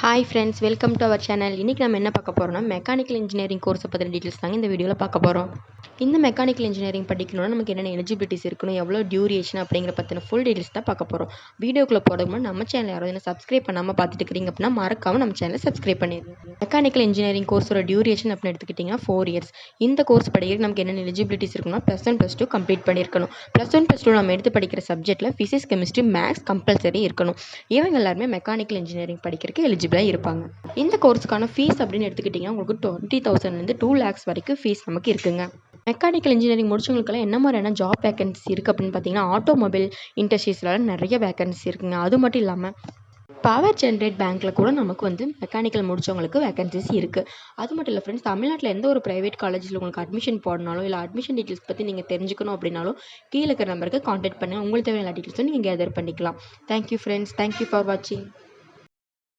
Hi friends, welcome to our channel. இன்றைக்கி நம்ம என்ன பார்க்க போகிறோம்னா மெக்கானிக்கல் இன்ஜினியரிங் கோர்ஸை பற்றின டீட்டெயில்ஸ் தாங்க இந்த வீடியோவில் பார்க்க போகிறோம். இந்த மெக்கானிக்கல் இன்ஜினியரிங் படிக்கணும்னா நமக்கு என்னென்ன எலிஜிபிலிட்டிஸ் இருக்கணும், எவ்வளோ டியூரேஷன் அப்படிங்கிற பற்றின ஃபுல் டீட்டெயில்ஸ் தான் பார்க்க போகிறோம். வீடியோக்குள்ளே போகிறதுக்கு முன்னாடி நம்ம சேனல் யாராவது என்ன சப்ஸ்கிரைப் பண்ணாமல் பார்த்துட்டு இருக்கிறீங்க அப்படின்னா மறக்காமல் நம்ம சேனலை சப்ஸ்கிரைப் பண்ணிடுங்க. மெக்கானிக்கல் இன்ஜினியரிங் கோர்ஸோட டியூரேஷன் அப்படின்னு எடுத்துக்கிட்டிங்கன்னா 4 இயர்ஸ். இந்த கோர்ஸ் படிக்கிறதுக்கு நமக்கு என்னென்ன எலிஜிபிலிட்டிஸ் இருக்குன்னா +1 +2 கம்ப்ளீட் பண்ணியிருக்கணும். +1 +2 நம்ம எடுத்து படிக்கிற சப்ஜெக்ட்டில் ஃபிசிக்ஸ், கெமிஸ்ட்ரி, மேக்ஸ் கம்பல்சரி இருக்கணும். இவங்க எல்லாருமே மெக்கானிக்கல் இன்ஜினியரிங் படிக்கிறதுக்கு எலிஜிபிளாக இருப்பாங்க. இந்த கோர்ஸுக்கான ஃபீஸ் அப்படின்னு எடுத்துக்கிட்டிங்கன்னா உங்களுக்கு 20,000லேருந்து 2 lakhs வரைக்கும் ஃபீஸ் நமக்கு இருக்குங்க. மெக்கானிக்கல் இன்ஜினியரிங் முடிச்சவங்களுக்கெல்லாம் என்ன மாதிரியான ஜாப் வேகன்சி இருக்குது அப்படின்னு பார்த்தீங்கன்னா ஆட்டோமொபைல் இண்டஸ்ட்ரீஸ்லாம் நிறைய வேகன்சி இருக்குங்க. அது மட்டும் இல்லாமல் பவர் ஜென்ரேட் பேங்க்கில் கூட நமக்கு மெக்கானிக்கல் முடித்தவங்களுக்கு வேகன்சிஸ் இருக்குது. அது மட்டும் இல்லை ஃப்ரெண்ட்ஸ், தமிழ்நாட்டில் எந்த ஒரு ப்ரைவேட் காலேஜில் உங்களுக்கு அட்மிஷன் போடனாலும் இல்லை அட்மிஷன் டீட்டெயில்ஸ் பற்றி நீங்கள் தெரிஞ்சுக்கணும் அப்படின்னாலும் கீழே இருக்கிற நம்பருக்கு காண்டாக்ட் பண்ணி உங்களுக்கு தேவையான டீட்டெயில்ஸும் நீங்கள் கேதர் பண்ணிக்கலாம். தேங்க்யூ ஃப்ரெண்ட்ஸ், தேங்க்யூ ஃபார் வாட்சிங்.